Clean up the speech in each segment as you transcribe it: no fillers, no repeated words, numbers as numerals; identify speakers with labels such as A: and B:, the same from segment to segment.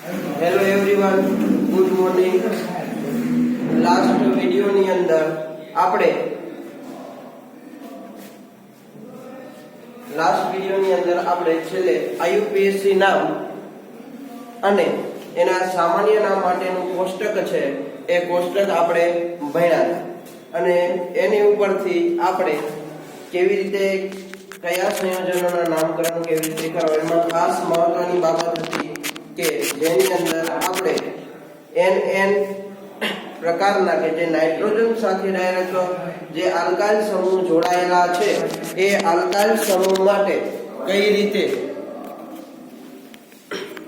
A: Hello everyone, good morning. Last વિડિયોની અંદર આપણે છેલ્લે આઈયુપીએસસી નામ અને એના સામાન્ય નામ માટેનું કોષ્ટક છે એ કોષ્ટક આપણે ભણ્યા અને એની ઉપરથી આપણે કેવી રીતે કયા સંયોજનોના નામકરણ કેવી રીતે કરવા એમાં ખાસ મહત્વની બાબત હતી કે જેની અંદર આપણે NN પ્રકારના કે જે નાઇટ્રોજન સાથે ડાયરેક્ટ જે આલ્કાઇલ સમૂહ જોડાયેલા છે એ આલ્કાઇલ સમૂહ માટે કઈ રીતે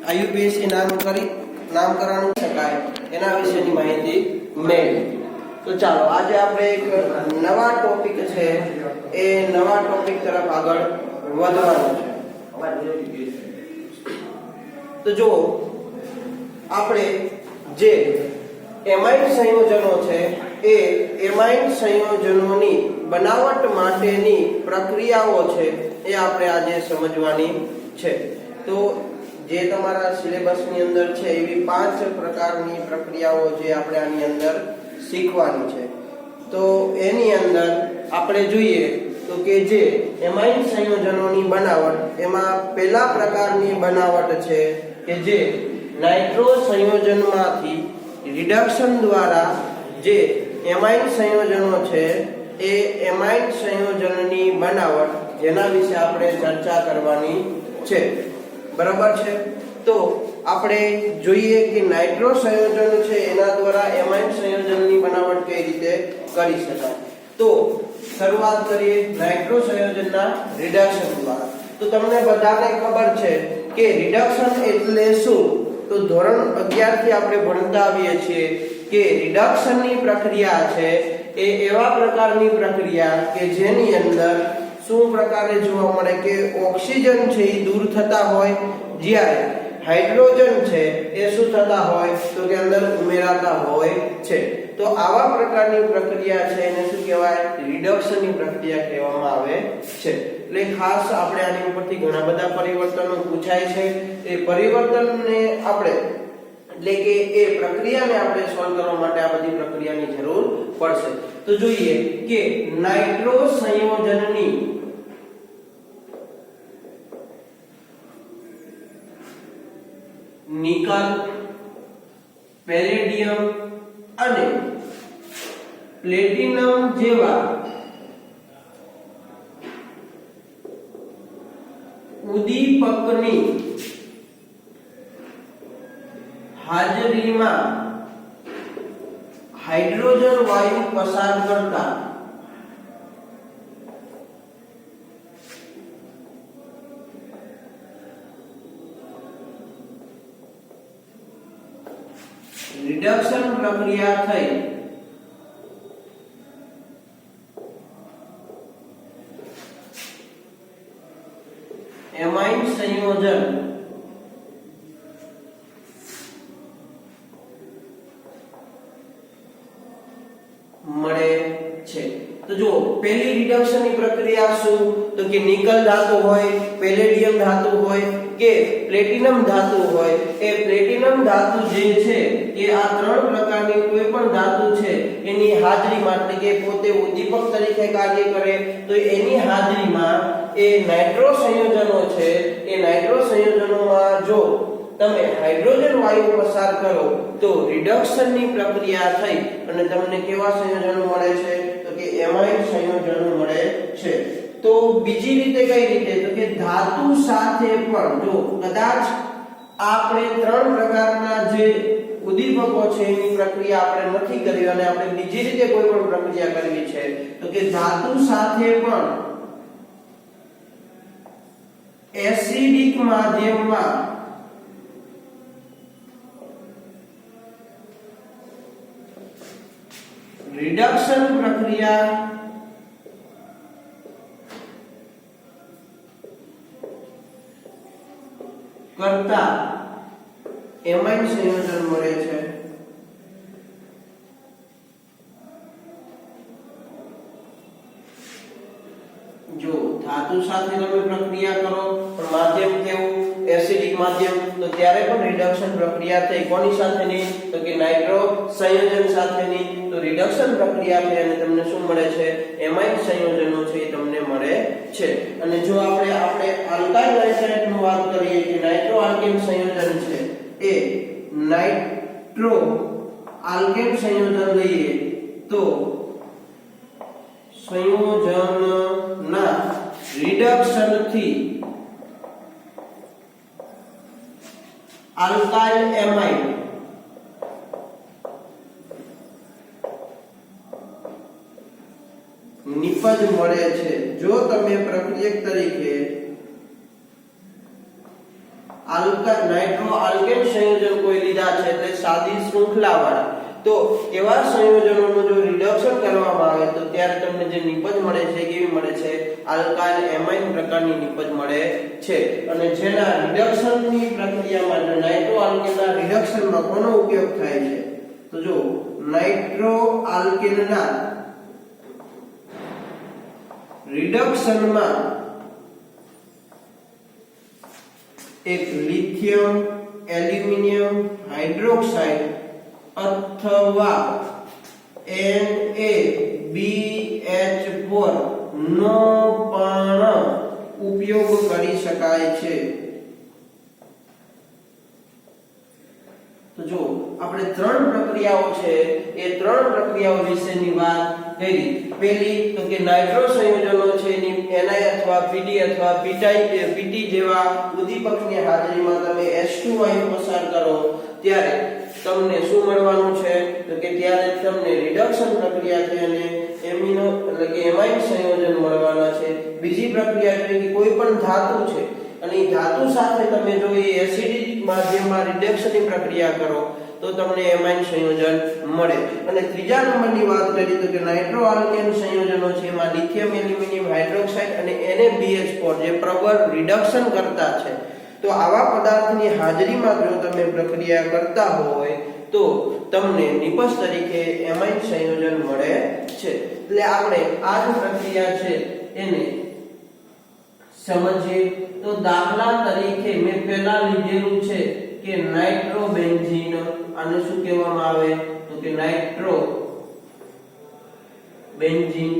A: આઈયુપીએસસી નામકરણ શકાય એના વિશેની માહિતી મેળવી. તો ચાલો આજે આપણે એક નવા ટોપિક છે એ નવા ટોપિક તરફ આગળ વધવાનું છે. તો જો આપણે જે એમાઇડ સંયોજનો છે એ એમાઇડ સંયોજનોની બનાવટ માટેની પ્રક્રિયાઓ છે એ આપણે આજે સમજવાની છે. તો જે તમારા સિલેબસની અંદર છે એવી 5 પ્રકારની પ્રક્રિયાઓ જે આપણે આની અંદર શીખવાની છે. તો એની અંદર આપણે જોઈએ તો કે જે એમાઇડ સંયોજનોની બનાવટ એમાં પહેલા પ્રકારની બનાવટ છે કે જે નાઇટ્રો સંયોજનમાંથી રિડક્શન દ્વારા જે એમાઇડ સંયોજનો છે એ એમાઇડ સંયોજનની બનાવટ જેના વિશે આપણે ચર્ચા કરવાની છે. બરાબર છે. તો આપણે જોઈએ કે નાઇટ્રો સંયોજન છે એના દ્વારા એમાઇડ સંયોજનની બનાવટ કઈ રીતે કરી શકાય. તો શરૂઆત કરીએ નાઇટ્રો સંયોજનના રિડક્શન દ્વારા. તો તમને બધાને ખબર છે કે રિડક્શન એટલે શું? તો ધોરણ 11 થી આપણે ભણતા આવીએ છીએ કે રિડક્શનની પ્રક્રિયા છે એ એવા પ્રકારની પ્રક્રિયા કે જેની અંદર શું પ્રકારે જોવા મળે કે ઓક્સિજન છે એ દૂર થતા હોય જ્યારે હાઇડ્રોજન છે એ શું થતા હોય તો કે અંદર ઉમેરાતા હોય છે. તો આવા પ્રકારની પ્રક્રિયા છે એને શું કહેવાય? રિડક્શનની પ્રક્રિયા કહેવામાં આવે છે. એટલે ખાસ આપણે આની ઉપરથી ઘણા બધા પરિવર્તનો પૂછાય છે. એ પરિવર્તનને આપણે એટલે કે એ પ્રક્રિયાને આપણે સોલ્વ કરવા માટે આ બધી પ્રક્રિયાની જરૂર પડશે. તો જોઈએ કે નાઇટ્રો સંયોજનની નિકલ, પેલેડિયમ અને પ્લેટિનમ જેવા ઉદ્દીપકની હાજરીમાં હાઇડ્રોજન વાયુ પસાર કરતા રિડક્શન પ્રક્રિયા થઈ એમાઇડ સંયોજન મળે છે. તો જો પહેલી રિડક્શનની પ્રક્રિયા શું? તો કે નિકલ ધાતુ હોય, પેલેડિયમ ધાતુ હોય કે પ્લેટિનમ ધાતુ હોય, એ પ્લેટિનમ ધાતુ જે છે એ આ 3 પ્રકારની કોઈ પણ ધાતુ છે એની હાજરીમાં એટલે કે પોતે ઉદ્દીપક તરીકે કાર્ય કરે તો એની હાજરીમાં એ નાઇટ્રો સંયોજનો છે એ નાઇટ્રો સંયોજનોમાં જો તમે હાઇડ્રોજન વાયુ પસાર કરો તો રિડક્શનની પ્રક્રિયા થઈ અને તમને કેવા સંયોજનો મળે છે? તો કે એમાઇડ સંયોજનો મળે છે. તો બીજી રીતે કઈ રીતે? તો કે ધાતુ સાથે પણ જો કદાચ આપણે 3 પ્રકારના જે ઉદ્દીપકો છે એની પ્રક્રિયા આપણે નથી કરી અને આપણે બીજી રીતે કોઈ પણ પ્રક્રિયા કરવી છે તો કે ધાતુ સાથે પણ એસિડિક માધ્યમમાં રિડક્શન પ્રક્રિયા કરતા એમાઇડ સંયોજન મળે છે. જો ધાતુ સાથે તમે પ્રક્રિયા કરો પણ માધ્યમ કેવું? એસિડિક માધ્યમ, તો તો ત્યારે પણ રિડક્શન પ્રક્રિયા થઈ. કોની સાથેની? તો કે નાઇટ્રો સંયોજન સાથેની. તો રિડક્શન પ્રક્રિયા થઈ અને તમને શું મળે છે? એમાઇન સંયોજનો છે એ તમને મળે છે. અને જો આપણે આલ્કાઇલ નાઇટ્રેટની વાત કરીએ કે નાઇટ્રો આલ્કેન સંયોજન છે એ નાઇટ્રો આલ્કેન સંયોજન લઈએ તો સંયોજનના રિડક્શન થી આલ્કાઇલ એમાઇડ નિપજ મળે છે. જો તમે પ્રક્રિયક તરીકે નાઇટ્રો આલ્કેન સંયોજન કોઈ લીધા છે એટલે સાદી શૃંખલાવાળા, તો એવા સંયોજનોનું જો રિડક્શન કરવામાં આવે તો ત્યારે તમને જે નિપજ મળે છે કેવી મળે છે? આલ્કાઇલ એમાઇન પ્રકારની નિપજ મળે છે. અને જેના રિડક્શનની પ્રક્રિયામાં નાઇટ્રો આલ્કેનના રિડક્શનમાં કોનો ઉપયોગ થાય છે? તો જો નાઇટ્રો આલ્કેનના રિડક્શનમાં એક લિથિયમ એલ્યુમિનિયમ હાઇડ્રોક્સાઇડ અથવા NaBH4 નો પણ ઉપયોગ કરી શકાય છે. તો જો આપણે ત્રણ પ્રક્રિયાઓ છે એ ત્રણ પ્રક્રિયાઓ વિશેની વાત કરી. પહેલી તો કે નાઇટ્રો સંયોજનો છે એની Ni અથવા Pd અથવા Pt જેવા ઉદ્દીપકની હાજરીમાં તમે H2 વાયુ પસાર કરો ત્યારે તમને શું મળવાનું છે? તો કે ત્યારે તમને રિડક્શન પ્રક્રિયા છે અને એમિનો એટલે કે એમાઇન સંયોજન મળવાના છે. બીજી પ્રક્રિયા છે કે કોઈ પણ ધાતુ છે અને એ ધાતુ સાથે તમે જો એ એસિડિક માધ્યમમાં રિડક્શનની પ્રક્રિયા કરો તો તમને એમાઇન સંયોજન મળે. અને ત્રીજા નંબરની વાત કરીએ તો કે નાઇટ્રો આલ્કેન સંયોજનો છે એમાં લિથિયમ એલ્યુમિનિયમ હાઇડ્રોક્સાઇડ અને NaBH4 જે પ્રબળ રિડક્શન કરતા છે. તો આવા પદાર્થની હાજરીમાં જો તમે પ્રક્રિયા કરતા હોય તો તમને નિપજ તરીકે એમાઇન સંયોજન મળે છે. એટલે આપણે આ જ પ્રક્રિયા છે એને સમજીએ. તો દાખલા તરીકે મેં પહેલા લીધેલું છે કે નાઇટ્રોબેન્ઝીન, આને શું કહેવામાં આવે? તો કે નાઇટ્રોબેન્ઝીન.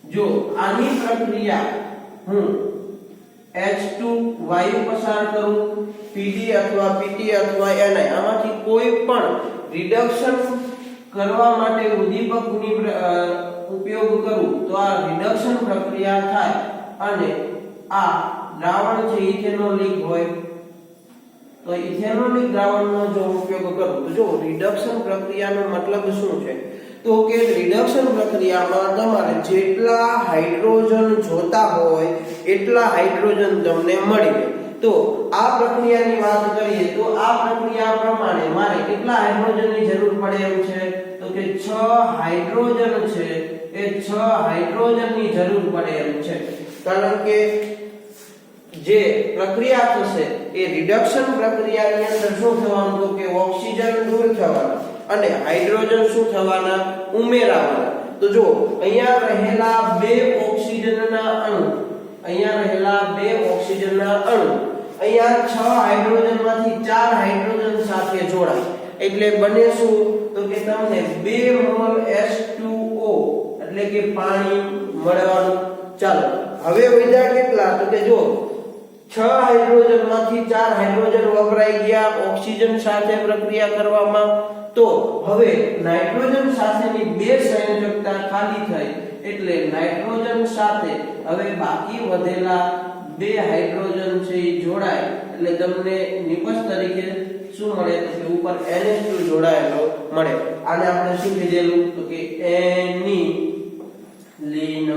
A: જો આની પ્રક્રિયા હું H2 વાયુ પસાર કરું, Pd અથવા Pt અથવા Ni આમાંથી કોઈ પણ રિડક્શન કરવા માટે ઉદ્દીપકની ઉપયોગ કરું તો આ રિડક્શન પ્રક્રિયા થાય અને આ દ્રાવણ છે ઇથેનોલિક હોય તો ઇથેનોલિક દ્રાવણનો જો ઉપયોગ કરું તો જો રિડક્શન પ્રક્રિયાનો મતલબ શું છે? તો કે રિડક્શન પ્રક્રિયામાં તમારે જેટલા હાઇડ્રોજન જોતા હોય એટલા હાઇડ્રોજન તમને મળી રહે. તો આ પ્રક્રિયાની વાત કરીએ તો આ પ્રક્રિયા પ્રમાણે મારે કેટલા હાઇડ્રોજનની જરૂર પડે એમ છે? તો કે 6 હાઇડ્રોજન છે એ 6 હાઇડ્રોજનની જરૂર પડે એમ છે. કારણ કે જે પ્રક્રિયા થશે એ રિડક્શન પ્રક્રિયાની અંદર શું થવાનું? તો કે ઓક્સિજન દૂર થવાના અને હાઇડ્રોજન શું થવાના? ઉમેરાવાના. તો જો અહીંયા રહેલા બે ઓક્સિજનના અણુ અહીંયા 6 હાઇડ્રોજનમાંથી 4 હાઇડ્રોજન સાથે જોડાય એટલે બને શું? તો કે તમને 2 મોલ H2O એટલે કે પાણી મળવાનું. ચાલો હવે વધ્યા કેટલા? તો કે જો 6 હાઇડ્રોજનમાંથી 4 હાઇડ્રોજન વપરાઈ ગયા ઓક્સિજન સાથે પ્રક્રિયા કરવામાં. તો હવે નાઇટ્રોજન સાથેની બે સંયોજકતા ખાલી થઈ એટલે નાઇટ્રોજન સાથે હવે બાકી વધેલા 2 હાઇડ્રોજન છે એ જોડાય એટલે તમને નિપજ તરીકે શું મળે? તો કે ઉપર NH2 જોડાયેલો મળે. આને આપણે શું કીધેલું? તો કે એનિલીન.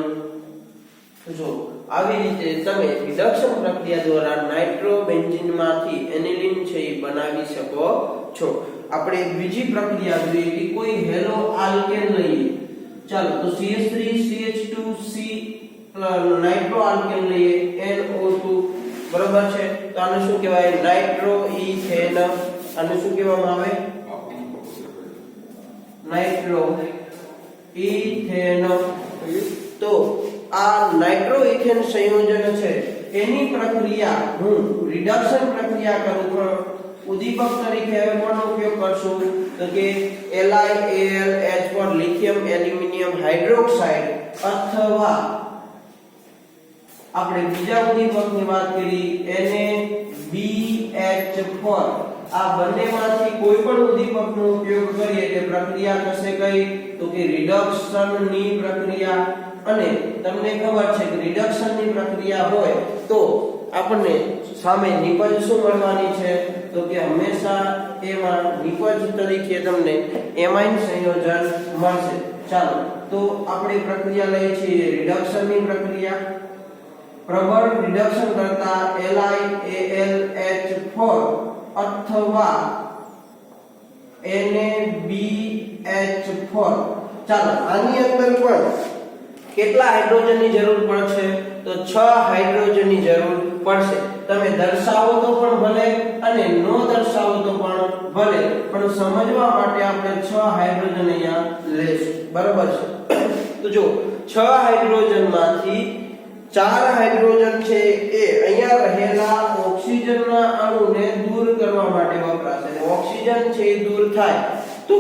A: જો આવી રીતે તમે રિડક્શન પ્રક્રિયા દ્વારા નાઇટ્રોબેન્ઝીનમાંથી એનિલીન છે એ બનાવી શકો છો. આપણે બીજી પ્રક્રિયા જોઈએ કે કોઈ હેલો આલ્કેન લઈએ. ચાલો તો CH3 CH2 C nitro alkane લઈએ NO2 બરોબર છે. તો આને શું કહેવાય? Nitro ethane. આને શું કહેવામાં આવે? Nitro ethane. તો આ નાઇટ્રો ઇથેન સંયોજન છે એની પ્રક્રિયા હું રિડક્શન પ્રક્રિયા કરું છું ઉદ્દીપક તરીકે હવે કોનો ઉપયોગ કરશું તો કે LiAlH4 લિથિયમ એલ્યુમિનિયમ હાઇડ્રોક્સાઇડ અથવા આપણે બીજા ઉદ્દીપકની વાત કરી NaBH4 આ બંનેમાંથી કોઈ પણ ઉદ્દીપકનો ઉપયોગ કરીએ એટલે પ્રક્રિયા થશે કઈ તો કે રિડક્શનની પ્રક્રિયા અને તમને ખબર છે કે રિડક્શનની પ્રક્રિયા હોય તો આપણને સામે નિપજ શું મળવાની છે તો કે હંમેશા એમાં નિપજ તરીકે તમને એમાઇન સંયોજન મળશે ચાલો તો આપણે પ્રક્રિયા લઈએ છીએ રિડક્શનની પ્રક્રિયા પ્રબળ રિડક્શન કરતા LiAlH4 અથવા NaBH4 ચાલો આની અંદર પણ કેટલા હાઇડ્રોજનની જરૂર પડશે તો 6 હાઇડ્રોજનની જરૂર પડશે તમે દર્શાવો તો પણ ભલે અને નો દર્શાવો તો પણ ભલે પણ સમજવા માટે આપણે 6 હાઇડ્રોજન અહીંયા લેશું બરાબર છે તો જો 6 હાઇડ્રોજનમાંથી 4 હાઇડ્રોજન છે એ અહીંયા રહેલા ઓક્સિજનના અણુને દૂર કરવા માટે વપરાશે અને ઓક્સિજન છે એ દૂર થાય તો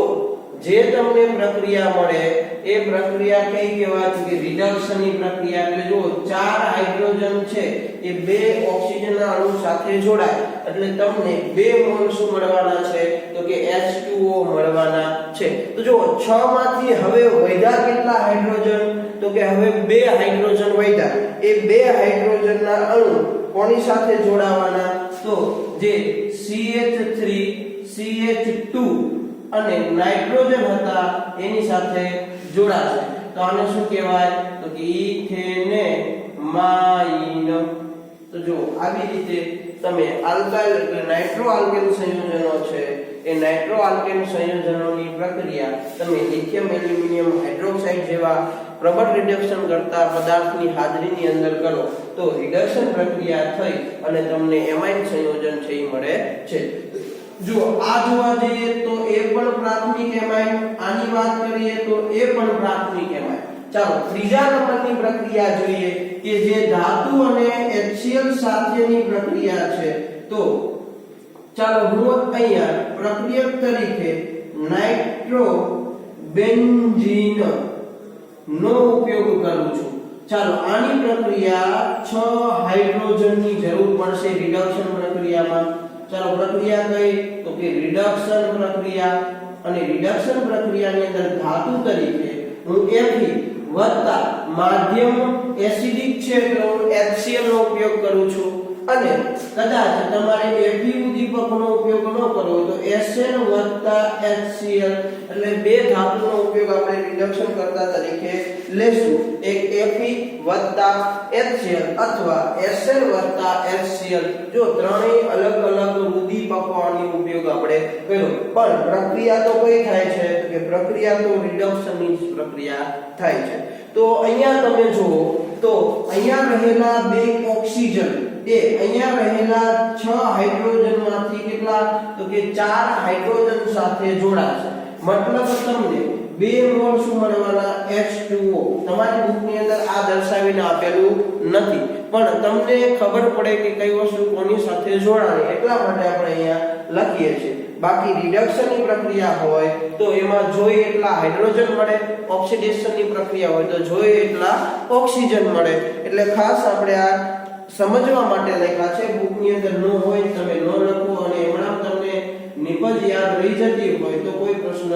A: જે તમને પ્રક્રિયા મળે એ પ્રક્રિયા કઈ કહેવાય છે કે રિડક્શનની પ્રક્રિયા એટલે જો 4 હાઇડ્રોજન છે એ 2 ઓક્સિજનના અણુ સાથે જોડાય એટલે તમને 2 મોલ શું મળવાના છે તો કે H2O મળવાના છે તો જો 6 માંથી હવે વધ્યા કેટલા હાઇડ્રોજન તો કે હવે 2 હાઇડ્રોજન વધ્યા એ 2 હાઇડ્રોજનના અણુ કોની સાથે જોડાવાના તો જે CH3 CH2 અને નાઇટ્રોજન હતા એની સાથે જોડાશે તો આને શું કહેવાય તો કે ઇથેનેમાઇન તો જો આવી રીતે તમે આલ્કાઇલ એટલે નાઇટ્રો આલ્કેન સંયોજનો છે એ નાઇટ્રો આલ્કેન સંયોજનોની પ્રક્રિયા તમે લિથિયમ એલ્યુમિનિયમ હાઇડ્રોક્સાઇડ જેવા પ્રબળ રિડક્શન કરતા પદાર્થની હાજરીની અંદર કરો તો રિડક્શન પ્રક્રિયા થઈ અને તમને એમાઇન સંયોજન છે એ મળે છે જો આ જોવા જઈએ તો એ પણ પ્રાથમિક એમાઇન આની વાત કરીએ તો એ પણ પ્રાથમિક એમાઇન ચાલો ત્રીજા નંબરની પ્રક્રિયા જોઈએ કે જે ધાતુ અને HCl સાથેની પ્રક્રિયા છે તો ચાલો હું અહીંયા પ્રક્રિયક તરીકે નાઇટ્રોબેન્ઝીન નો ઉપયોગ કરું છું ચાલો આની પ્રક્રિયા 6 હાઇડ્રોજનની જરૂર પડશે રિડક્શન પ્રક્રિયામાં ચાલો પ્રક્રિયા કઈ તો કે રિડક્શન પ્રક્રિયા અને રિડક્શન પ્રક્રિયાની અંદર ધાતુ તરીકે હું Fe વત્તા માધ્યમ એસિડિક છે તો હું HCl નો ઉપયોગ કરું છું અને કદાચ તમારે Fe ઉદ્દીપકનો ઉપયોગ ન કરવો તો Sn વત્તા HCl એટલે બે ધાતુનો ઉપયોગ આપણે રિડક્શન કરતા તરીકે લેશું એક Fe વત્તા HCl અથવા Sn વત્તા HCl જો ત્રણેય અલગ અલગ ઉદ્દીપકોનો ઉપયોગ આપણે કર્યો પણ પ્રક્રિયા તો કઈ થાય છે કે પ્રક્રિયા તો રિડક્શનની જ પ્રક્રિયા થાય છે તો અહીંયા તમે જુઓ તો અહીંયા રહેલા બે ઓક્સિજન એ અહીંયા રહેલા 6 હાઇડ્રોજનમાંથી કેટલા તો કે 4 હાઇડ્રોજન સાથે જોડાશે મતલબ તમને 2 મોલ શું મળવાના H2O તમારી બુકની અંદર આ દર્શાવીને આપેલું નથી પણ તમને ખબર પડે કે કઈ વસ્તુ કોની સાથે જોડાણી એટલા માટે આપણે અહીંયા લખીએ છીએ બાકી રિડક્શનની પ્રક્રિયા હોય તો એમાં જોઈએ એટલા હાઇડ્રોજન મળે ઓક્સિડેશનની પ્રક્રિયા હોય તો જોઈએ એટલા ઓક્સિજન મળે એટલે ખાસ આપણે આ સમજવા માટે લખ્યા છે બુકની અંદર નો હોય તમે નો લખો અને એમણા તમને નિપજ યાદ રહી જતી હોય તો કોઈ પ્રશ્ન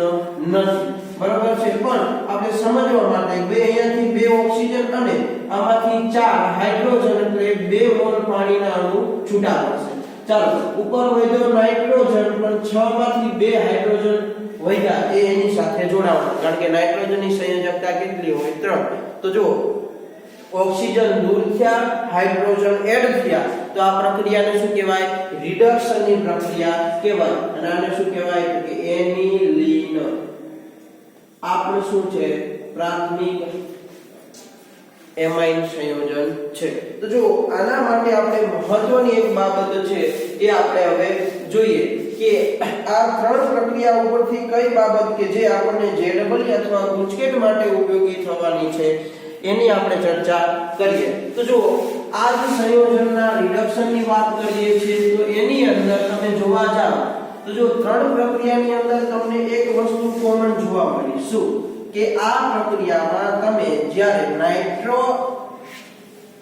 A: નથી બરાબર છે પણ આપણે સમજવા માટે બે અહીંયાથી બે ઓક્સિજન અને આમાંથી 4 હાઇડ્રોજન એટલે 2 મોલ પાણીના અણુ છૂટા પડશે ચાલો ઉપર વધ્યો નાઇટ્રોજન પણ 6 માંથી 2 હાઇડ્રોજન વધ્યા એ એની સાથે જોડાવાના કારણ કે નાઇટ્રોજનની સંયોજકતા કેટલી હોય 3 તો જો ઓક્સિજન દૂર થયા હાઇડ્રોજન એડ થયા તો આ પ્રક્રિયાને શું કહેવાય રિડક્શનની પ્રક્રિયા કહેવાય અને આને શું કહેવાય તો કે એનિલીન આપણે શું છે પ્રાથમિક એમાઇન સંયોજન છે તો જો આના માટે આપણે મહત્વની એક બાબત છે એ આપણે હવે જોઈએ કે આ 3 પ્રક્રિયા ઉપરથી કઈ બાબત કે જે આપણને JEE અથવા ગુંચકેટ માટે ઉપયોગી થવાની છે એની આપણે ચર્ચા કરીએ તો જો આ જ સંયોજનના રિડક્શનની વાત કરીએ છીએ તો એની અંદર તમે જોવા જાવ તો જો ત્રણ પ્રક્રિયાની અંદર તમને એક વસ્તુ કોમન જોવા મળી શું કે આ પ્રક્રિયામાં તમે જ્યારે નાઇટ્રો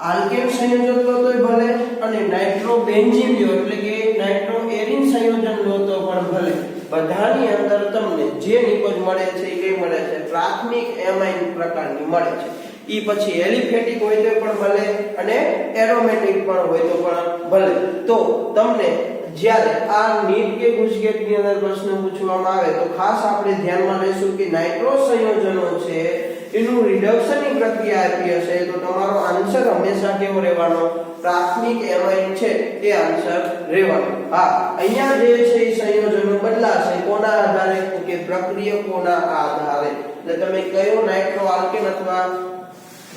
A: આલ્કેન સંયોજન લો તોય ભલે અને નાઇટ્રોબેન્ઝીન લો એટલે કે નાઇટ્રોએરિન સંયોજન લો તો પણ ભલે બધાની અંદર તમને જે નિપજ મળે છે એ મળે છે પ્રાથમિક એમાઇન પ્રકારની મળે છે ઈ પછી એલિફેટિક હોય તો પણ ભલે અને એરોમેટિક પણ હોય તો પણ ભલે તો તમને જ્યારે આ નીટ કે ગુજકેટની અંદર પ્રશ્ન પૂછવામાં આવે તો ખાસ આપણે ધ્યાનમાં લઈશું કે નાઇટ્રો સંયોજનો છે એનું રિડક્શનની પ્રક્રિયા આપી હશે તો તમારો આન્સર હંમેશા કેવો રહેવાનો પ્રાથમિક એમાઇન છે એ આન્સર રહેવાનો હા અહીંયા જે છે એ સંયોજનો બદલાશે કોના આધારે કે પ્રક્રિયકોના આધારે એટલે તમે કયો નાઇટ્રો આલ્કેન અથવા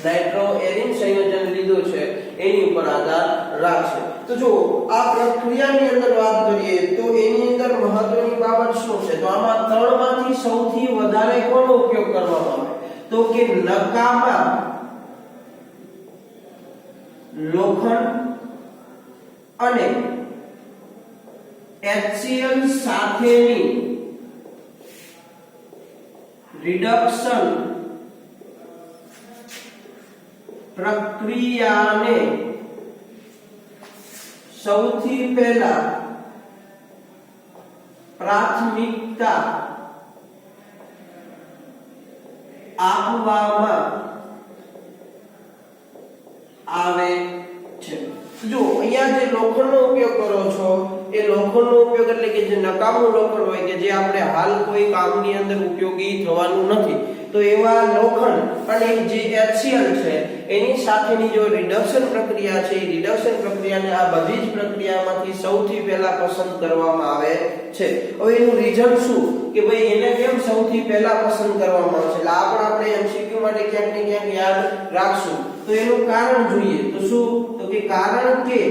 A: નાઇટ્રોએરિન સંયોજન લીધું છે એની ઉપર આધાર રાખશે તો જો આ પ્રક્રિયાની અંદર વાત કરીએ તો એની અંદર મહત્વની બાબત શું છે તો આમાં ત્રણમાંથી સૌથી વધારે કોનો ઉપયોગ કરવામાં આવે તો કે નકામા લોખંડ અને HCl સાથેની રિડક્શન પ્રક્રિયાને સૌથી પહેલા પ્રાથમિકતા આપવામાં આવે છે જો અહીંયા જે લોખંડનો ઉપયોગ કરો છો એ લોખંડનો ઉપયોગ એટલે કે જે નકામું લોખંડ હોય કે જે આપણે હાલ કોઈ કામની અંદર ઉપયોગી થવાનું નથી તો એવા લોખંડ અને જે HCl છે એની સાથેની જો રિડક્શન પ્રક્રિયા છે એ રિડક્શન પ્રક્રિયાને આ બધી જ પ્રક્રિયામાંથી સૌથી પહેલા પસંદ કરવામાં આવે છે હવે એનું રીઝન શું કે ભાઈ એને કેમ સૌથી પહેલા પસંદ કરવામાં આવે છે એટલે આપણે MCQ માટે ક્યાંક ને ક્યાંક યાદ રાખશું તો એનું કારણ જોઈએ તો શું તો કે કારણ કે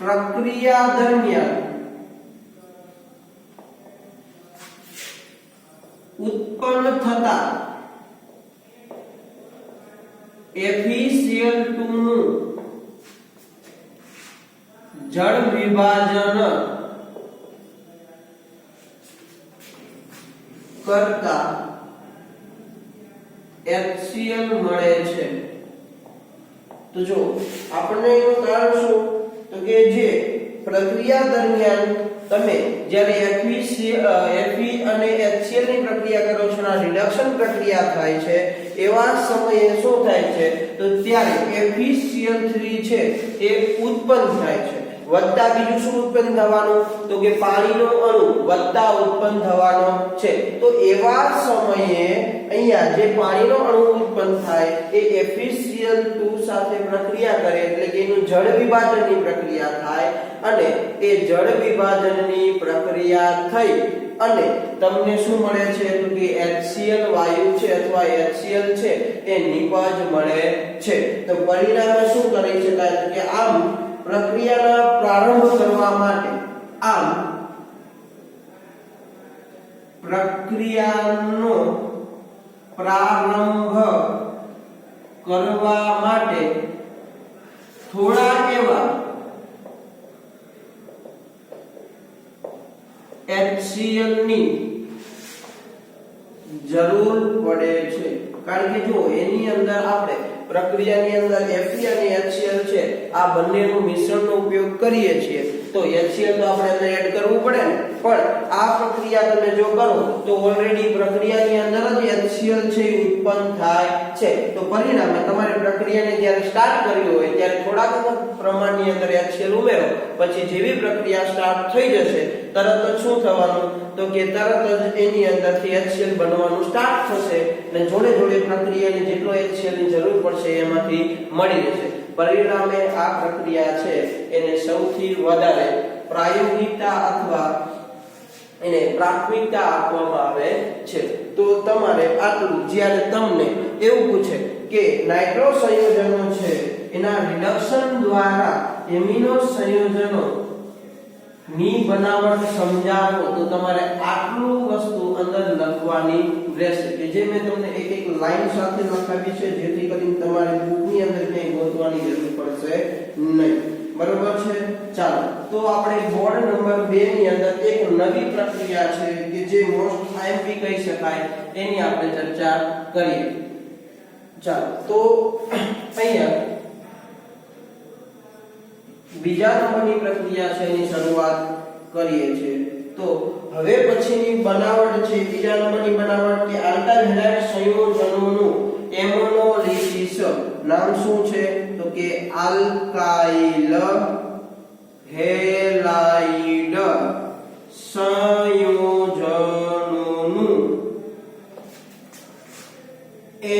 A: પ્રક્રિયા દરમિયાન ઉત્પન્ન થતા FeCl2 નું જળ વિભાજન કરતા HCl મળે છે તો જો આપણને એનું કારણ શું તો કે જે પ્રક્રિયા દરમિયાન તમે જ્યારે Fe અને HCl ની પ્રક્રિયા કરો છો આ રિડક્શન પ્રક્રિયા થાય છે એવા સમયે શું થાય છે તો ત્યારે FeCl3 છે એ ઉત્પન્ન થાય છે વત્તા બીજું શું ઉત્પન્ન થવાનું તો કે પાણીનો અણુ વત્તા ઉત્પન્ન થવાનો છે તો એવા સમયે અહીંયા જે પાણીનો અણુ ઉત્પન્ન થાય એ FeCl2 સાથે પ્રક્રિયા કરે એટલે કે એનું જળ વિભાજનની પ્રક્રિયા થાય અને એ જળ વિભાજનની પ્રક્રિયા થઈ અને તમને શું મળે છે તો કે HCl વાયુ છે અથવા HCl છે એ નિપજ મળે છે તો પરિણામે શું કરી શકાય તો કે આમ પ્રક્રિયાનો પ્રારંભ કરવા માટે પ્રક્રિયાનો પ્રારંભ કરવા માટે થોડા એવા HCl ની જરૂર પડે છે કારણ કે જો એની અંદર આપણે પ્રક્રિયાની અંદર Fe અને HCl છે આ બંનેનું મિશ્રણનો ઉપયોગ કરીએ છીએ તો HCl તો આપણે અંદર એડ કરવું પડે ને પણ આ પ્રક્રિયા તમે જો કરો તો ઓલરેડી પ્રક્રિયાની અંદર જ HCl છે ઉત્પન્ન થાય છે તો પરિણામે તમારે પ્રક્રિયાને જ્યારે સ્ટાર્ટ કરવી હોય ત્યારે થોડાક પ્રમાણની અંદર HCl ઉમેરો પછી જેવી પ્રક્રિયા સ્ટાર્ટ થઈ જશે તરત જ શું થવાનું તો કે તરત જ એની અંદરથી HCl બનવાનું સ્ટાર્ટ થશે અને જોડે જોડે પ્રક્રિયાને જેટલો HCl ની જરૂર પડશે એમાંથી મળી જશે પરિણામે આ પ્રક્રિયા છે એને સૌથી વધારે પ્રાયોગિકતા અથવા એને પ્રાથમિકતા આપવામાં આવે છે તો તમારે આટલું જ્યારે તમને એવું પૂછે કે નાઇટ્રો સંયોજનો છે એના રિડક્શન દ્વારા એમિનો સંયોજનો ની બનાવટ સમજાવો તો તમારે આટલું વસ્તુ અંદર લખવાની રહેશે કે જે મેં તમને એક એક લાઈન સાથે લખાવી છે, જેથી કરીને તમારે બુકની અંદર ક્યાંય ગોતવાની જરૂર પડશે નહીં. બરોબર છે? ચાલો તો આપણે બોર્ડ નંબર 2 ની અંદર એક નવી પ્રક્રિયા છે કે જે મોસ્ટ આઈએમપી કહી શકાય એની આપણે ચર્ચા કરીએ. ચાલો તો અહીંયા બીજા નંબરની પ્રક્રિયા છે એની શરૂઆત કરીએ છીએ. તો હવે પછીની બનાવટ છે બીજા નંબરની બનાવટ કે આલ્કાઇલ હેલાઇડ સંયોજનોનું એમોનોલિસિસ. નામ શું છે? તો કે આલ્કાઇલ હેલાઇડ સંયોજનોનું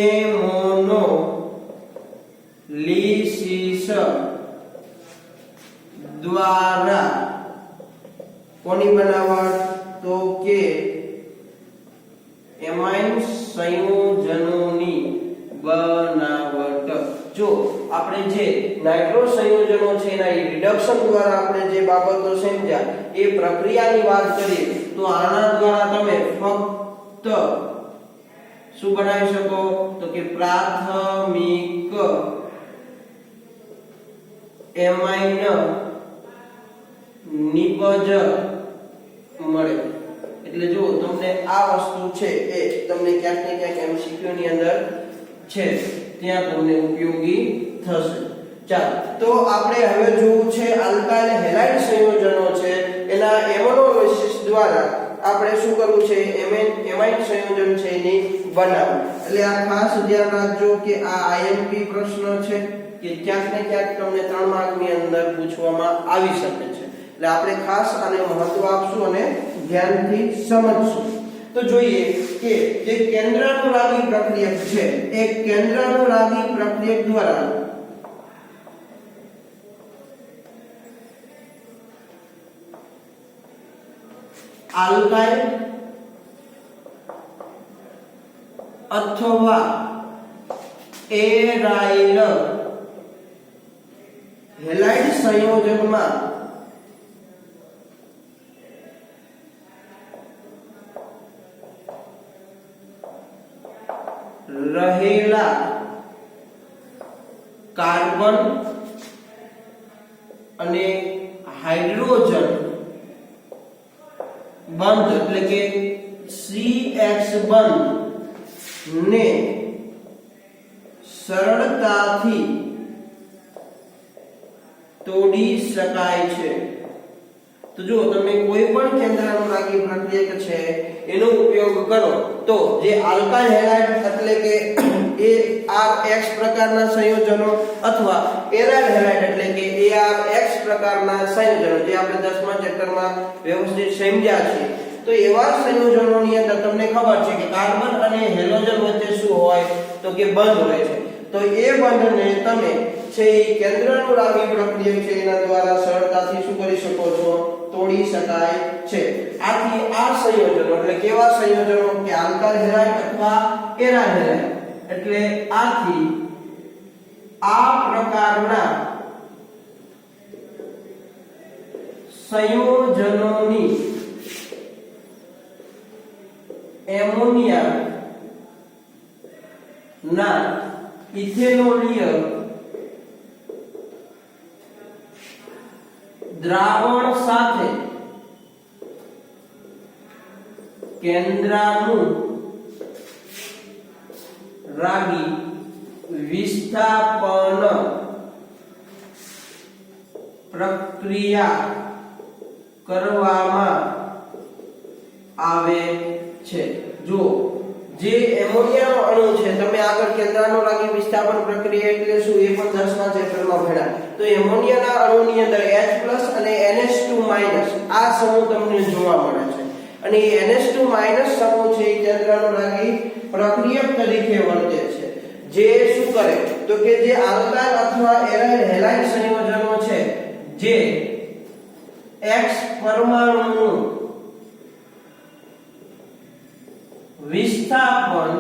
A: એમોનોલિસિસ દ્વારા કોની બનાવટ? તો કે એમાઇન સંયોજનોની બનાવટ. જો આપણે જે નાઇટ્રો સંયોજનો છે એના રિડક્શન દ્વારા આપણે જે બાબતો સમજ્યા એ પ્રક્રિયાની વાત કરીએ તો આના દ્વારા તમે ફક્ત શું બનાવી શકો? તો કે પ્રાથમિક એમાઇન નિપજ મળે. એટલે જો તમને આ વસ્તુ છે એ તમને ક્યાંક ને ક્યાંક એમસીક્યુ ની અંદર છે ત્યાં તમને ઉપયોગી થશે. ચાલો તો આપણે હવે જોવું છે આલ્કાઇલ હેલાઇડ સંયોજનો છે એના એમોનોલિસિસ દ્વારા આપણે શું કરવું છે? એમાઇન સંયોજન છે એની બનાવવું. એટલે આ ખાસ ધ્યાન રાખજો કે આ આઈએમપી પ્રશ્ન છે કે ક્યાંક ને ક્યાંક તમને 3 માર્કની અંદર પૂછવામાં આવી શકે છે. એટલે આપણે ખાસ આને મહત્વ આપશું અને ધ્યાનથી સમજશું. તો જોઈએ કે જે કેન્દ્રાનુરાગી પ્રક્રિયક છે એ કેન્દ્રાનુરાગી પ્રક્રિયક દ્વારા આલ્કાઇલ અથવા એરાઇલ હેલાઇડ સંયોજનમાં રહેલા કાર્બન અને હાઇડ્રોજન બંધ એટલે કે CH બંધ ને સરળતાથી તોડી શકાય છે. તો જો તમે કોઈ પણ કેન્દ્રાનુરાગી પ્રક્રિયક છે એનો ઉપયોગ કરો તો જે આલ્કાઇલ હેલાઇડ એટલે કે ARX પ્રકારના સંયોજનો અથવા એરાઇલ હેલાઇડ એટલે કે ARX પ્રકારના સંયોજનો જે આપણે 10મા ચેપ્ટરમાં વ્યવસ્થિત સમજ્યા છે તો એવા સંયોજનોની અંદર તમને ખબર છે કે કાર્બન અને હેલોજન વચ્ચે શું હોય તો કે બંધ હોય છે. તો એ બંધને તમે છે કેન્દ્રાનુરાગી પ્રક્રિયક છે એના દ્વારા સરળતાથી શું કરી શકો છો? તોડી શકાય છે. આથી આ સંયોજનો એટલે કેવા સંયોજનો કે આલ્કાઇલ હેલાઇડ અથવા એરાઇલ હેલાઇડ એટલે આથી આ પ્રકારના સંયોજનોની એમોનિયા ના ઇથેનોલીય દ્રાવણ સાથે કેન્દ્રાનુરાગી વિસ્થાપન પ્રક્રિયા કરવામાં આવે છે. જો જે એમોનિયાનો અણુ છે તમે આગળ કેન્દ્રાનુરાગી વિસ્થાપન પ્રક્રિયા એટલે શું એ પણ 10મા ચેપ્ટરમાં ભણ્યા. તો એમોનિયાના અણુની અંદર H+ અને NH2- આ સમૂહ તમને જોવા મળે છે અને NH2- સમૂહ છે એ કેન્દ્રાનુરાગી પ્રક્રિયક તરીકે વર્તે છે. જે શું કરે તો કે જે આલ્કાઇલ અથવા એરાઇલ હેલાઇડ સંયોજનો છે જે X પરમાણુનું વિસ્થાપન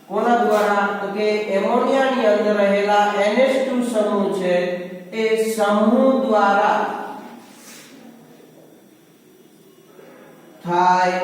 A: કોના દ્વારા તો કે એમોનિયાની અંદર રહેલા NH2 સમૂહ છે એ સમૂહ દ્વારા થાય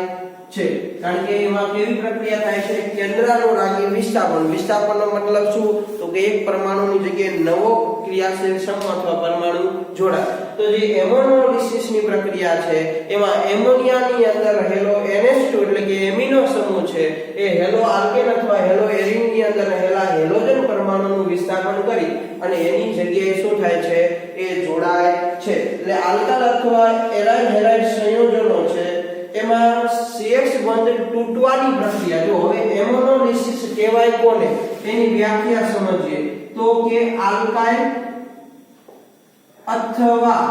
A: છે, કારણ કે એમાં કેવી પ્રક્રિયા થાય છે, કેન્દ્રાનુરાગી વિસ્થાપન. વિસ્થાપનનો મતલબ શું, તો કે એક પરમાણુની જગ્યાએ નવો ક્રિયાશીલ સમૂહ અથવા પરમાણુ જોડાય. તો જે એમોનોલિસિસની પ્રક્રિયા છે એમાં એમોનિયાની અંદર રહેલો NH2 એટલે કે એમિનો સમૂહ છે એ હેલો આલ્કેન અથવા હેલો એરિનની અંદર રહેલા હેલોજન પરમાણુનું વિસ્થાપન કરી અને એની જગ્યાએ શું થાય છે, એ જોડાય છે. એટલે આલ્કાલ અથવા એરાઇલ હેલાઇડ સંયોજનો છે એમાં CX બંધ તૂટવાની પ્રક્રિયા. જો હવે એમોનોલિસિસ કહેવાય કોને, એની વ્યાખ્યા સમજીએ તો કે આલ્કાઇલ અથવા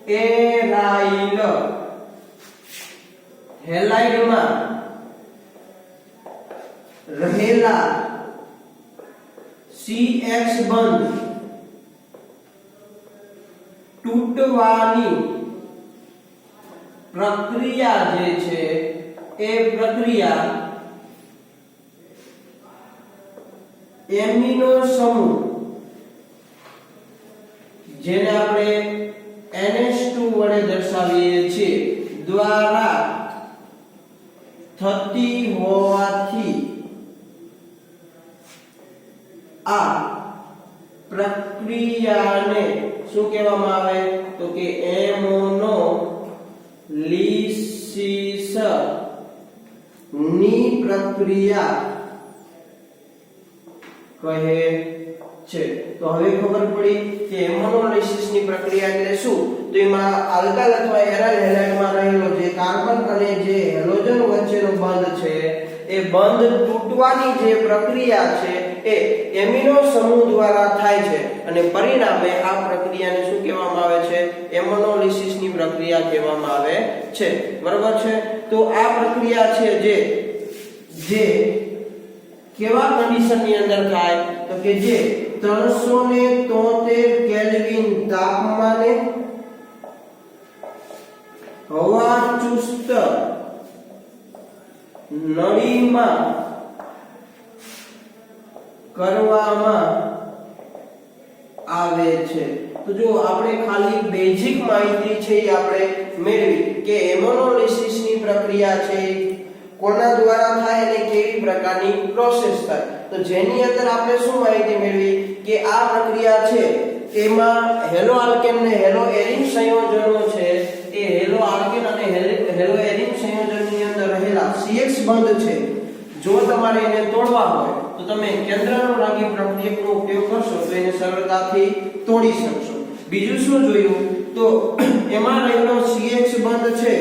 A: એરાઇલ હેલાઇડમાં રહેલા CX બંધ તૂટવાની પ્રક્રિયા જે છે એ પ્રક્રિયા એમિનો સમૂહ જેને આપણે NH2 વડે દર્શાવીએ છીએ દ્વારા થતી હોવાથી આ પ્રક્રિયાને શું કહેવામાં આવે, તો કે એમોનોલિસિસ ની પ્રક્રિયા કહે છે. તો હવે ખબર પડી કે એમોનોલિસિસ ની પ્રક્રિયા એટલે શું. તો એમાં આલ્કાઇલ અથવા એરાઇલ હેલાઇડમાં રહેલો જે કાર્બન અને જે હેલોજન વચ્ચેનો બંધ છે એ બંધ તૂટવાની જે પ્રક્રિયા છે એ એમિનો સમૂહ દ્વારા થાય છે અને પરિણામે આ પ્રક્રિયાને શું કહેવામાં આવે છે, એમોનોલિસિસ ની પ્રક્રિયા કહેવામાં આવે છે. બરાબર છે. તો આ પ્રક્રિયા છે જે કેવા કન્ડિશન ની અંદર થાય, તો કે જે 373 કેલ્વિન તાપમાને હવા ચુસ્ત નળીમાં કરવામાં આવે છે. તો જો આપણે ખાલી બેઝિક માહિતી છે એ આપણે મેળવી કે એમોનોલિસિસ ની પ્રક્રિયા છે કોના દ્વારા થાય અને કેવી પ્રકારની પ્રોસેસ થાય. તો જેની અંદર આપણે શું માહિતી મેળવી કે આ પ્રક્રિયા છે એમાં હેલો આલ્કેન ને હેલો એરિન સંયોજનો છે એ હેલો આલ્કેન અને હેલો એરિન સંયોજનની અંદર રહેલા CX બંધ છે, જો તમારે એને તોડવા હોય તો તમે કેન્દ્રાનુરાગી પ્રક્રિયાનો ઉપયોગ કરશો તો એને સરળતાથી તોડી શકશો. બીજું શું જોયું, તો એમાં રહેલો CX બંધ છે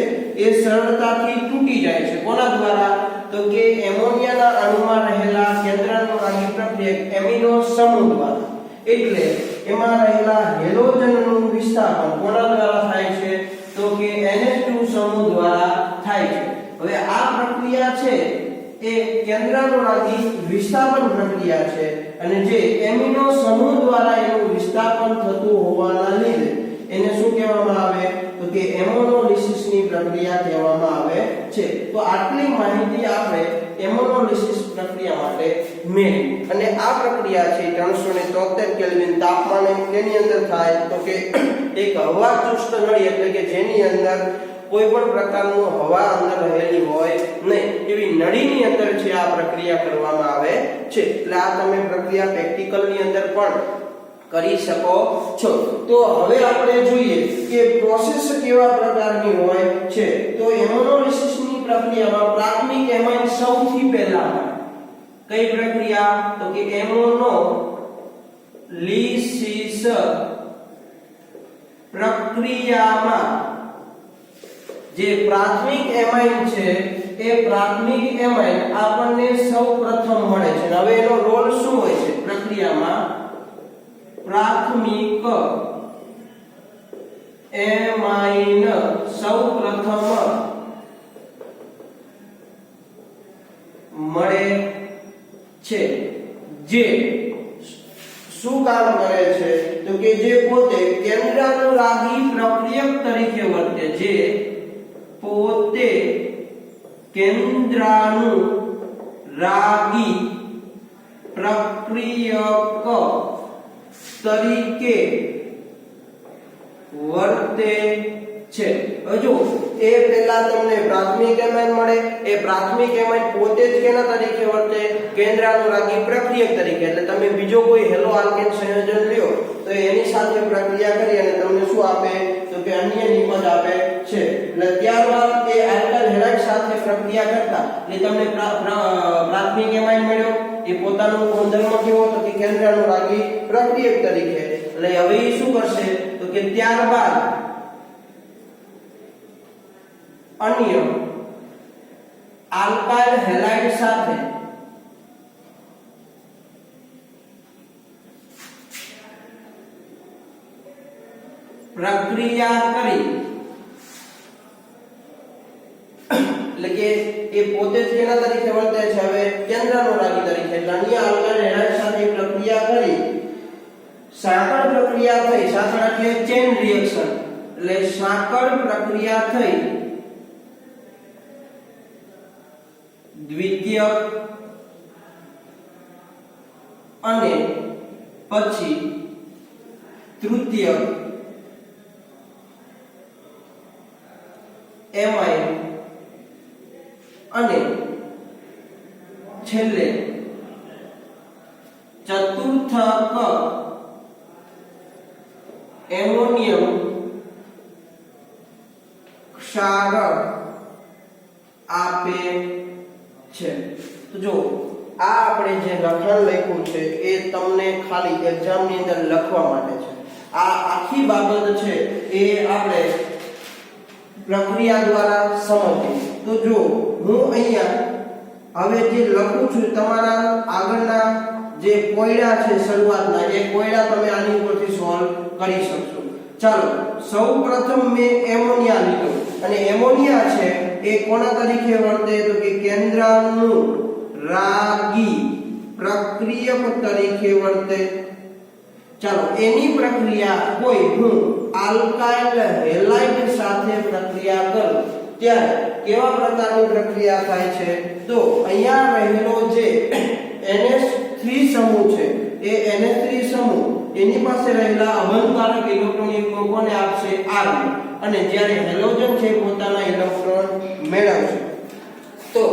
A: એ સરળતાથી તૂટી જાય છે. કોના દ્વારા, તો કે એમોનિયાના અણુમાં રહેલા કેન્દ્રાનુરાગી પ્રક્રિયા એમિનો સમૂહ દ્વારા. એટલે એમાં રહેલા હેલોજનનું વિસ્થાપન કોના દ્વારા થાય છે, તો કે NH2 સમૂહ દ્વારા થાય છે. હવે આ પ્રક્રિયા છે એ કેન્દ્રાનુરાગી વિસ્થાપન પ્રક્રિયા છે અને જે એમિનો સમૂહ દ્વારા એનું વિસ્થાપન થતું હોવાના લીધે એને શું કહેવામાં આવે, તો કે એમોનોલિસિસ ની પ્રક્રિયા કહેવામાં આવે છે. તો આટલી માહિતી આપણે એમોનોલિસિસ પ્રક્રિયા માટે મેળવી. અને આ પ્રક્રિયા છે 373 કેલ્વિન તાપમાને તેની અંદર થાય, તો કે એક હવા ચુસ્ત નળી એટલે કે જેની અંદર કોઈ પણ પ્રકારનું હવા અંદર રહેલી હોય નહીં એવી નળીની અંદર છે આ પ્રક્રિયા કરવામાં આવે છે. એટલે આ તમે પ્રક્રિયા પ્રેક્ટિકલ ની અંદર પણ કરી શકો છો. તો હવે આપણે જોઈએ કે પ્રોસેસ કેવા પ્રકારની હોય છે. તો એમોનોલિસિસ ની પ્રક્રિયામાં પ્રાથમિક એમાઇન સૌથી પહેલા કઈ પ્રક્રિયા, તો કે એમોનોલિસિસ પ્રક્રિયામાં જે પ્રાથમિક એમાઇન છે એ પ્રાથમિક એમાઇન આપણને સૌપ્રથમ મળે છે. હવે એનો રોલ શું હોય છે પ્રક્રિયામાં, પ્રાથમિક એમાઇન સૌપ્રથમ મળે છે જે શું કામ કરે છે, તો કે જે પોતે કેન્દ્રાનુરાગી પ્રક્રિયક તરીકે વર્તે, જે પોતે કેન્દ્રાનુરાગી પ્રક્રિયક તરીકે વર્તે છે। હવે જો એ પહેલા તમને પ્રાથમિક એમાઇન મળે, એ પ્રાથમિક એમાઇન પોતે જ કેના તરીકે વર્તે, કેન્દ્રાનુરાગી પ્રક્રિયક તરીકે। એટલે તમે બીજો કોઈ હેલો આલ્કેન સંયોજન લ્યો તો એની સાથે પ્રક્રિયા કરી અને તમને શું આપે તો કે અન્ય નિપજ આપે છે। એટલે ત્યારબાદ એ આલ્કાઇલ હેલાઇડ સાથે પ્રક્રિયા કરતા એટલે તમને પ્રાથમિક એમાઇન મળ્યો, એ પોતાનો ગુણધર્મ કેવો તો કે કેન્દ્રાનુરાગી પ્રક્રિયક તરીકે। એટલે હવે એ શું કરશે તો કે ત્યારબાદ અન્ય આલ્કાઇલ હેલાઇડ સાથે પ્રક્રિયા કરી એટલે કે એ પોતે જ કેના તરીકે વર્તે છે હવે કેન્દ્રાનુરાગી તરીકે। એટલે અન્ય આલ્કાઇલ હેલાઇડ સાથે પ્રક્રિયા કરી સાંકળ પ્રક્રિયા થઈ, સાંકળ એટલે ચેન રિએક્શન, એટલે સાંકળ પ્રક્રિયા થઈ દ્વિતીયક અને પછી તૃતીયક એમાઇન અને છેલ્લે ચતુર્થક એમોનિયમ ક્ષાર આપે છે। તો જો આ આપણે જે લખાણ લખ્યું છે એ તમને ખાલી એક્ઝામ ની અંદર લખવા માટે છે। આ આખી બાબત છે એ આપણે પ્રક્રિયા દ્વારા સમજીએ। તો જો હું અહીંયા હવે જે લખું છું તમારા આગળના જે કોયડા છે શરૂઆતના એ કોયડા તમે આની ઉપરથી સોલ્વ કરી શકશો। ચાલો સૌપ્રથમ મેં એમોનિયા લીધો અને એમોનિયા છે એ કોના તરીકે વર્તે તો કે કેન્દ્રાનુરાગી પ્રક્રિયક તરીકે વર્તે। ચાલો એની પ્રક્રિયા કોઈ હું આલ્કાઇલ હેલાઇડ સાથે પ્રક્રિયા કરું ત્યારે કેવા પ્રકારની પ્રક્રિયા થાય છે તો અહીંયા રહેલો જે NH3 સમૂહ છે એ NH3 સમૂહ એની પાસે રહેલા અબંધકારક ઇલેક્ટ્રોન યુગ્મ કોને આપશે R અને જ્યારે હેલોજન છે પોતાના ઇલેક્ટ્રોન મેળવશે। તો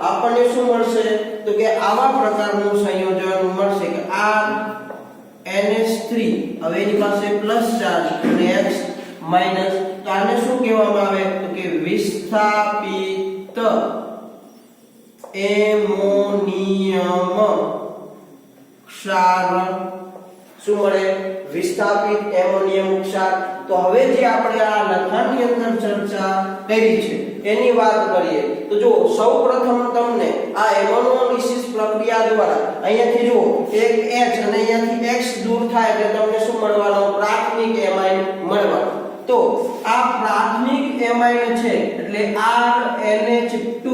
A: આપણને શું મળશે તો કે આવા પ્રકારનું સંયોજન મળશે કે R NH3 હવે એની પાસે પ્લસ ચાર્જ અને H માઈનસ, તો આને શું કહેવામાં આવે તો કે વિસ્થાપિત એમોનિયમ ક્ષાર। શું મળે વિસ્થાપિત એમોનિયમ ક્ષાર। તો હવે જે આપણે આ લખાણની અંદર ચર્ચા કરી છે એની વાત કરીએ તો જો સૌપ્રથમ તમને આ એમોનોલિસિસ પ્રક્રિયા દ્વારા અહીંયાથી જો એક H અને અહીંયાથી X દૂર થાય એટલે તમને શું મળવાનો પ્રાથમિક એમાઇન મળવાનો। તો આ પ્રાથમિક એમાઇન છે એટલે RNH2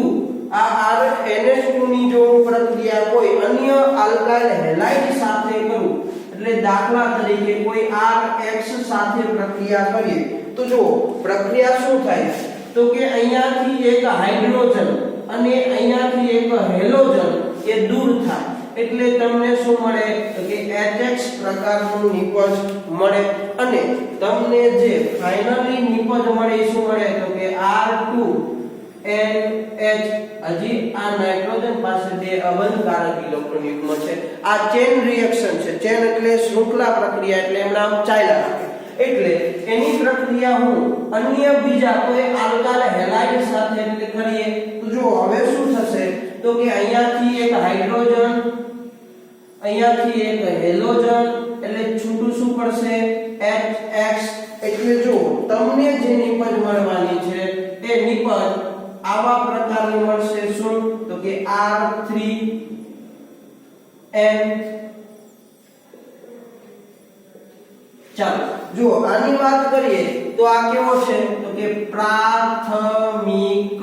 A: આ RNH2 ની જો પ્રક્રિયા કોઈ અન્ય આલ્કાઇલ હેલાઇડ સાથે કરું એટલે દાખલા તરીકે કોઈ RX સાથે પ્રક્રિયા કરીએ તો જો પ્રક્રિયા શું થાય તો કે અહીંયાથી એક હાઇડ્રોજન અને અહીંયાથી એક હેલોજન એ દૂર થાય એટલે તમને શું મળે તો કે HX પ્રકારનું નિપજ મળે અને તમને જે ફાઇનલી નિપજ મળે એ શું મળે તો કે R2NH। હજી આ નાઇટ્રોજન પાસે બે અબંધકારક ઇલેક્ટ્રોન યુગ્મ છે। આ ચેન રિએક્શન છે, ચેન એટલે શૃંખલા પ્રક્રિયા એટલે એમ નામ ચાલ્યા રાખે। એટલે એની પ્રક્રિયા હું અન્ય બીજા કોઈ આલ્કાઇલ હેલાઇડ સાથે એટલે કરીએ તો જો હવે શું થશે તો કે અહીંયાથી એક હાઇડ્રોજન અહીંયાથી એક હેલોજન એટલે છૂટું શું પડશે HX। એટલે જો તમને જે નિપજ મળવાની છે એ નિપજ આવા પ્રકારની મળશે શું તો કે R3N। ચાલો જો આની વાત કરીએ તો આ કેવો છે તો કે પ્રાથમિક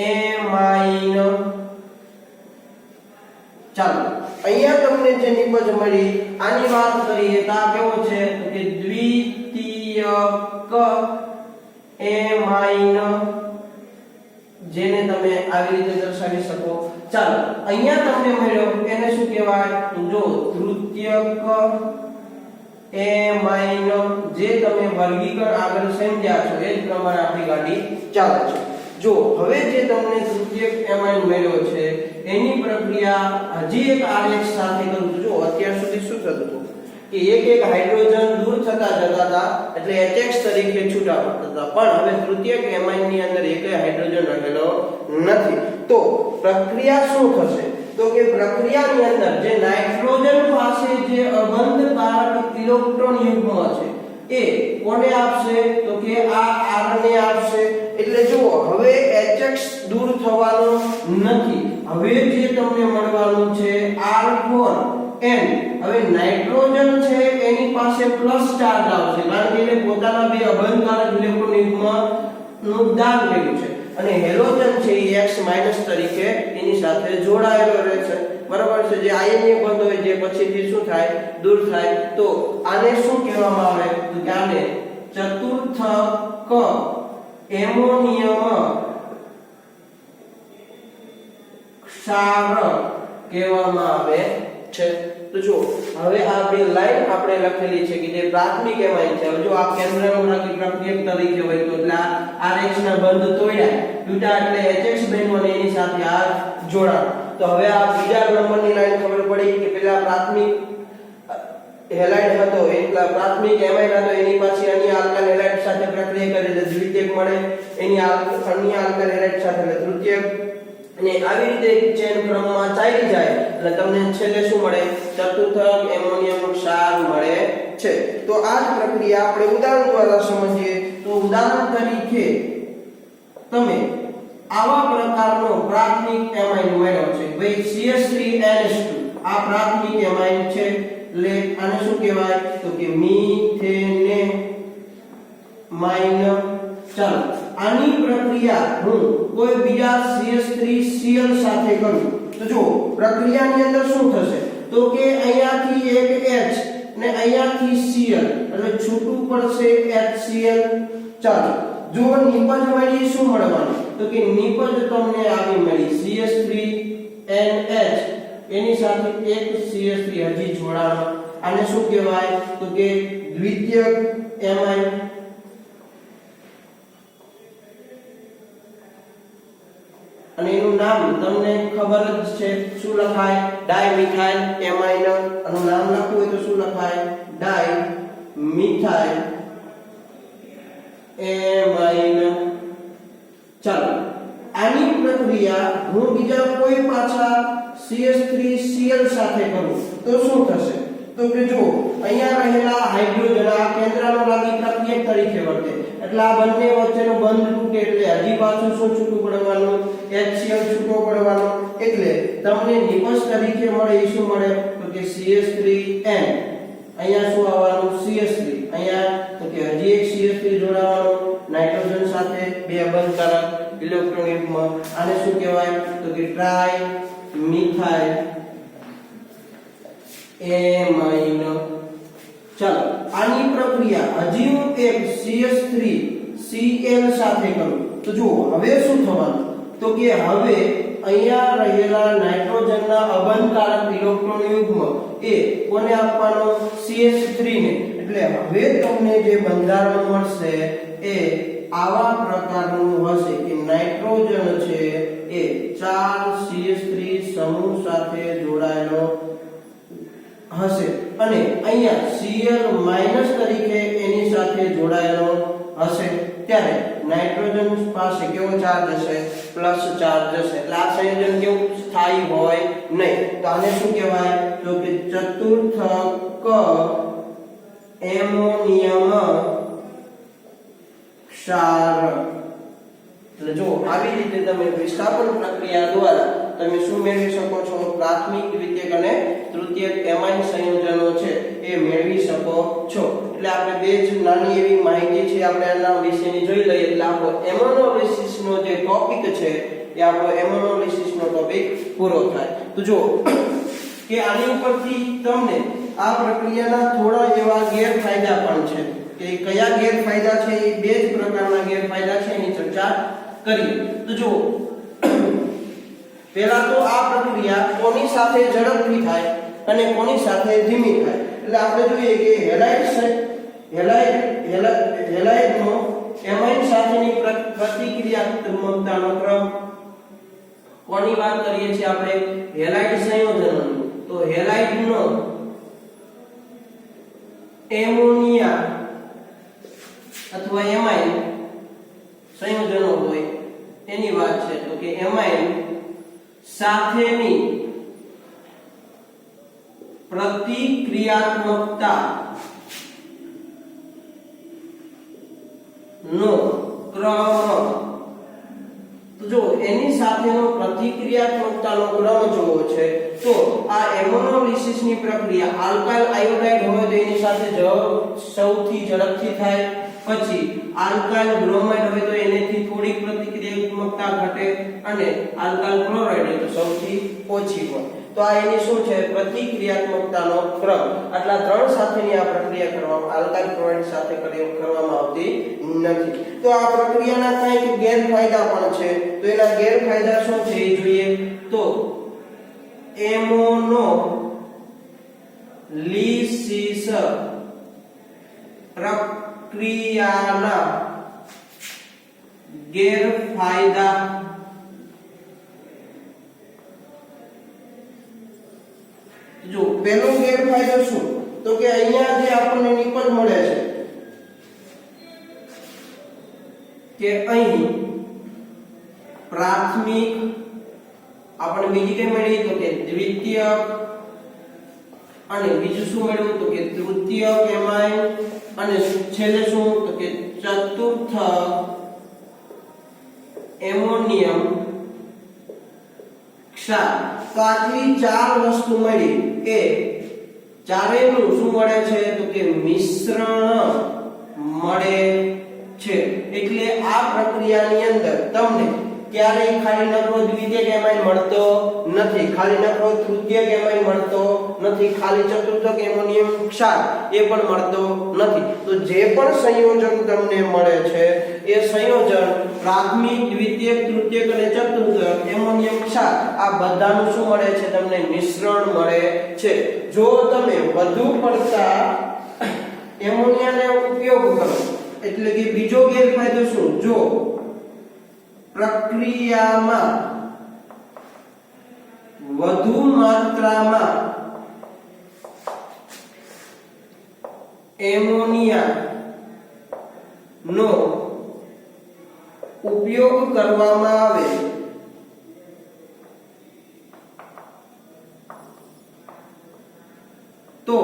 A: એમાઇન। ચાલો અહીંયા તમને જે નિપજ મળી આની વાત કરીએ તો આ કેવો છે તો કે દ્વિતીયક એમાઇન જેને તમે આવી રીતે દર્શાવી શકો। ચાલો અહીંયા તમને મળ્યો એને શું કહેવાય જો તૃતીયક એમાઇન જે તમે વર્ગીકરણ આગળ સમજ્યા છો એ જ પ્રમાણે આપણી ગાડી ચાલે છે. જો હવે જે તમને તૃતીયક એમાઇન મળ્યો છે એની પ્રક્રિયા હજી એક RH સાથે કરું તો જો અત્યાર સુધી શું થતું હતું કે એક હાઇડ્રોજન દૂર થતા જતા હતા એટલે HX તરીકે છૂટા પડતા હતા, પણ હવે તૃતીયક એમાઇન ની અંદર એક હાઇડ્રોજન રહેલો નથી. તો પ્રક્રિયા શું થશે તો કે પ્રક્રિયાની અંદર જે નાઇટ્રોજન પાસે જે અબંધકારક ઇલેક્ટ્રોન યુગ્મ છે એ કોને આપશે તો કે આ R ને આપશે. એટલે જુઓ હવે HX દૂર થવાનો નથી, હવે જે તમને મળવાનું છે R4n. હવે નાઇટ્રોજન છે એની પાસે પ્લસ ચાર્જ આવશે કારણ કે એને પોતાના બે અબંધકારક ઇલેક્ટ્રોન યુગ્મનું દાન કર્યું છે, અને હેલોજન છે એ X- તરીકે એની સાથે જોડાયેલો રહેશે. બરાબર છે. જે આયનીય બંધ હોય જે પછીથી શું થાય દૂર થાય. તો આને શું કહેવામાં આવે તો કે આને ચતુર્થક એમોનિયમ ક્ષાર કહેવામાં આવે છે. તો જો હવે આ બે લાઈન આપણે લખેલી છે કે જે પ્રાથમિક એમાઇન છે. હવે જો આ કેન્દ્રનું પ્રક્રિયક તરીકે હોય તો એટલે આ RH ના બંધ તૂટ્યા એટલે HX બન્યું અને એની સાથે આ જોડાણ. તો હવે આ બીજા નંબરની લાઈન ખબર પડી કે પેલા પ્રાથમિક હેલાઇડ હતો એટલે પ્રાથમિક એમાઇન હતો એની પાછી અન્ય આલ્કાઇલ હેલાઇડ સાથે પ્રક્રિયા કરે એટલે દ્વિતીયક મળે, એની અન્ય આલ્કાઇલ હેલાઇડ સાથે એટલે તૃતીયક, અને આવી રીતે ચેન ક્રમમાં ચાલી જાય એટલે તમને છેલ્લે શું મળે ચતુર્થક એમોનિયમ ક્ષાર મળે છે. તો આ જ પ્રક્રિયા આપણે ઉદાહરણ દ્વારા સમજીએ તો ઉદાહરણ તરીકે તમે આવા પ્રકારનો પ્રાથમિક એમાઇન મળ્યો છે ભાઈ CH3NH2 આ પ્રાથમિક એમાઇન છે. એટલે આને શું કહેવાય તો કે મિથેનેમાઇન. ચાલો આની પ્રક્રિયા હું કોઈ બીજા CH3Cl સાથે કરું તો જો પ્રક્રિયાની અંદર શું થશે તો કે અહીંયાથી એક H ને અહીંયાથી Cl એટલે છૂટું પડશે HCl. ચાલો જો નિપજ મળી શું મળવાનું તો કે નિપજ તમને આવી મળી CH3NH એની સાથે એક CH3 હજી જોડાણ. આને શું કહેવાય તો કે દ્વિતીયક એમાઇન. અને એનું નામ તમને ખબર જ છે શું લખાય ડાયમિથાઇલ એમાઇન. આનું નામ લખવું હોય તો શું લખાય ડાયમિથાઇલ એમાઇન. ચાલો આની પ્રક્રિયા હું બીજા કોઈ પાછા CH3Cl સાથે કરું તો શું થશે તો કે જો અહીંયા રહેલા હાઇડ્રોજન આ કેન્દ્રાનુરાગી પ્રક્રિયક તરીકે વર્તે એટલે આ બંને વચ્ચેનો બંધ તૂટે એટલે હજી પાછું શું છૂટું પડવાનું HCl છૂટો પડવાનો. એટલે તમને નિપજ તરીકે મળે એ શું મળે તો કે CH3N. અહીંયા શું આવવાનું CH3, અહીંયા તો કે હજી એક CH3 જોડાવાનો નાઇટ્રોજન સાથે બે અબંધકારક ઇલેક્ટ્રોન યુગ્મ. આને શું કહેવાય તો કે ટ્રાય મિથાઇલ એમાઇન. ચાલો આની પ્રક્રિયા હજી હું એક CH3Cl સાથે કરું તો જુઓ હવે શું થવાનું તો કે હવે અહીંયા રહેલા નાઇટ્રોજનના અબંધકારક ઇલેક્ટ્રોન યુગ્મ એ કોને આપવાનો CH3 ને. એટલે હવે તમને જે બંધારણ મળશે એ આવા પ્રકારનું હશે કે નાઇટ્રોજન છે એ 4 CH3 સમૂહ સાથે જોડાયેલો હશે અને અહીંયા Cl- તરીકે એની સાથે જોડાયેલો હશે. ત્યારે નાઇટ્રોજન પાસે કેવો ચાર્જ હશે પ્લસ ચાર્જ હશે. એટલે આ સંયોજન કેવું સ્થાયી હોય નહીં. તો આને શું કહેવાય તો કે ચતુર્થક એમોનિયમ ક્ષાર. એટલે જો આવી રીતે તમે વિસ્થાપન પ્રક્રિયા દ્વારા તમે શું મેળવી શકો છો પ્રાથમિક દ્વિતીયક અને તૃતીયક એમાઇન સંયોજનો છે એ મેળવી શકો છો. એટલે આપણે બે જ નાની એવી માહિતી છે આપણે આના વિશેની જોઈ લઈએ એટલે આપણો એમોનોલિસિસ નો જે ટોપિક છે એ આપણો એમોનોલિસિસ નો ટોપિક પૂરો થાય. તો જો કે આની ઉપરથી તમને આ પ્રક્રિયાના થોડા એવા ગેરફાયદા પણ છે કે કયા ગેરફાયદા છે એ બે જ પ્રકારના ગેરફાયદા છે એની ચર્ચા કરીએ. તો જો પહેલા તો આ પ્રક્રિયા કોની સાથે ઝડપથી થાય અને કોની સાથે ધીમી થાય. એટલે આપણે જોઈએ કે હેલાઇડ નો એમાઇન સાથેની પ્રતિક્રિયાત્મકતાનો ક્રમ. કોની વાત કરીએ છીએ આપણે? હેલાઇડ સંયોજનોની. તો હેલાઇડ નો એમોનિયા અથવા એમાઇન સંયોજનો હોય એની વાત છે. તો કે એમાઇન સાથેની પ્રતિક્રિયાત્મકતા નો ક્રમ. તો જો એની સાથેનો પ્રતિક્રિયાત્મકતાનો ક્રમ જોવો છે તો આ એમોનોલિસિસની પ્રક્રિયા આલ્કાઇલ આયોડાઇડ હોય તો એની સાથે સૌથી ઝડપથી થાય. પછી આલ્કાઇલ બ્રોમાઇડ હોય તો એનેથી થોડી પ્રતિક્રિયાત્મકતા ઘટે અને આલ્કાઇલ ક્લોરાઇડ હોય તો સૌથી ઓછી હોય. તો આ એની શું છે? પ્રતિક્રિયાત્મકતાનો ક્રમ. આટલા ત્રણ સાથેની આ પ્રક્રિયા કરવામાં આલ્કાઇલ ક્લોરાઇડ સાથે કરવામાં આવતી નથી. તો આ પ્રક્રિયાના કંઈક ગેરફાયદા પણ છે. તો એના ગેરફાયદા શું છે એ જોઈએ. તો એમોનોલિસિસ પ્રક્રિયાના ગેરફાયદા. જો પહેલો ગેરફાયદો શું? તો કે અહીંયા જે આપણને નિપજ મળે છે કે અહીં પ્રાથમિક આપણે બીજી કઈ મળી તો કે દ્વિતીયક અને બીજું શું મળ્યું તો કે તૃતીયક એમાઇન અને છેલ્લે શું તો કે ચતુર્થ એમોનિયમ ક્ષાર. તો આટલી ચાર વસ્તુ મળી એ ચારેયનું શું મળે છે તો કે મિશ્રણ મળે છે. એટલે આ પ્રક્રિયાની અંદર તમને ક્યારેય ખાલી નકરો દ્વિતીયક એમાઇન મળતો નથી, ખાલી નકરો તૃતીયક એમાઇન મળતો નથી, ખાલી ચતુર્થક એમોનિયમ ક્ષાર એ પણ મળતો નથી. તો જે પણ સંયોજન તમને મળે છે એ સંયોજન પ્રાથમિક, દ્વિતીયક, તૃતીયક અને ચતુર્થક એમોનિયમ ક્ષાર આ બધાનું શું મળે છે? તમને મિશ્રણ મળે છે. જો તમે વધુ પડતા એમોનિયાનો ઉપયોગ કરો એટલે કે બીજો ગેરફાયદો શું? જો પ્રક્રિયામાં વધુ માત્રામાં એમોનિયા નો ઉપયોગ કરવામાં આવે તો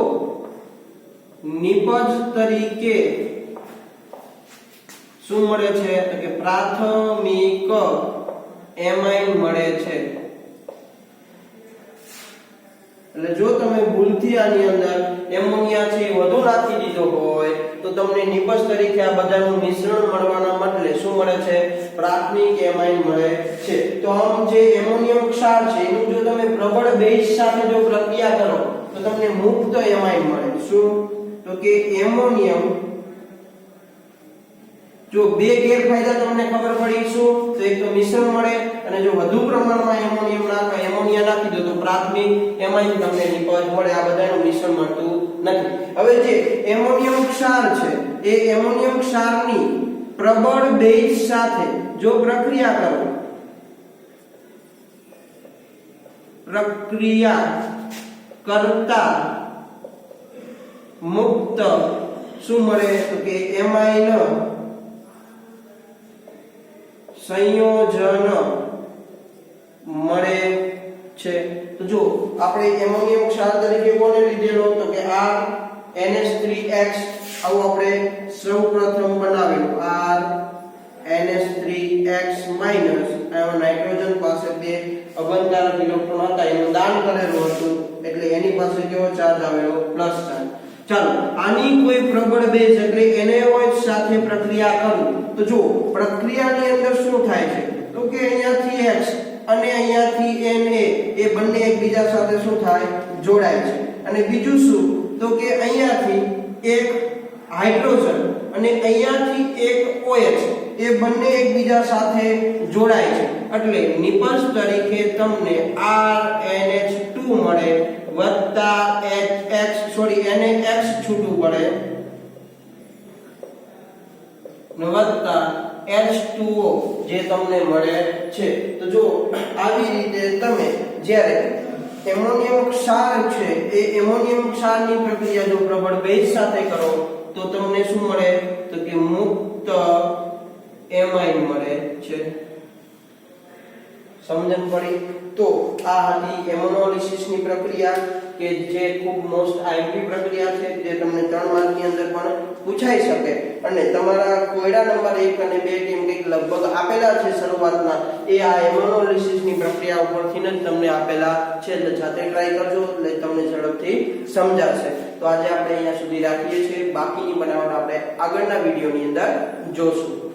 A: નિપજ તરીકે શું મળે છે તો કે પ્રાથમિક એમાઇન મળે છે. એટલે જો તમે ભૂલથી આની અંદર એમોનિયા છે વધુ નાખી દીધો હોય તો તમને નિપજ તરીકે આ બધાનું મિશ્રણ મળવાના બદલે શું મળે છે? પ્રાથમિક એમાઇન મળે છે. તો આમ જે એમોનિયમ ક્ષાર છે એનું જો તમે પ્રબળ બેઝ સાથે જો પ્રક્રિયા કરો તો તમને મુક્ત એમાઇન મળે. શું? તો કે એમોનિયમ જો બે ગેરફાયદા તમને ખબર પડી શું? તો એક તો મિશ્રણ મળે અને જો વધુ પ્રમાણમાં એમોનિયા નાખી દો તો પ્રાથમિક એમાઇન તમને નિપજ મળે. આ બધાનું મિશ્રણ મળતું નથી. હવે જે એમોનિયમ ક્ષાર છે એ એમોનિયમ ક્ષારની પ્રબળ બેઝ સાથે જો પ્રક્રિયા કરતા મુક્ત શું મળે તો કે એમાઇન સંયોજન મળે છે. તો જો આપણે એમોનિયમ ક્ષાર તરીકે કોને લીધેલો તો કે R NH3X આવું આપણે સૌપ્રથમ બનાવેલું R NH3X આયો નાઇટ્રોજન પાસે બે અબંધકારક ઇલેક્ટ્રોન હતા એનું દાન કરેલું હતું એટલે એની પાસે કેવો ચાર્જ આવેલો પ્લસ ચાર્જ. ચાલો આની કોઈ પ્રબળ બેઝ એટલે NaOH સાથે પ્રક્રિયા કરું તો જો પ્રક્રિયાની અંદર શું થાય છે તો કે અહીંયાથી X અને અહીંયાથી Na એ બંને એકબીજા સાથે શું થાય જોડાય છે. અને બીજું શું તો કે અહીંયાથી એક હાઇડ્રોજન અને અહીંયાથી એક OH એ બંને એકબીજા સાથે જોડાય છે એટલે નિપજ તરીકે તમને RNH2 મળે વત્તા એને x છૂટું પડે ને વત્તા H2O જે તમને મળે છે. તો જો આવી રીતે તમે જ્યારે એમોનિયમ ક્ષાર છે એ એમોનિયમ ક્ષારની પ્રક્રિયા જો પ્રબળ ભેજ સાથે કરો તો તમને શું મળે તો કે મુક્ત એમાઇન મળે છે. સમજણ પડી? તો આ હતી એમોનોલિસિસ ની પ્રક્રિયા કે જે ખૂબ મોસ્ટ આઈએમપી પ્રક્રિયા છે જે તમને 3 માર્ક ની અંદર પણ પૂછાઈ શકે અને તમારા કોયડા નંબર 1 અને 2 ટીમ કંઈક લગભગ આપેલા છે શરૂઆતના એ આ એમોનોલિસિસ ની પ્રક્રિયા ઉપરથી જ તમને આપેલા છે એટલે જાતે ટ્રાય કરજો એટલે તમને ઝડપથી સમજાશે. તો આજે આપણે અહીંયા સુધી રાખીએ છીએ. બાકીની બનાવટ આપણે આગળના વિડિયોની અંદર જોશું.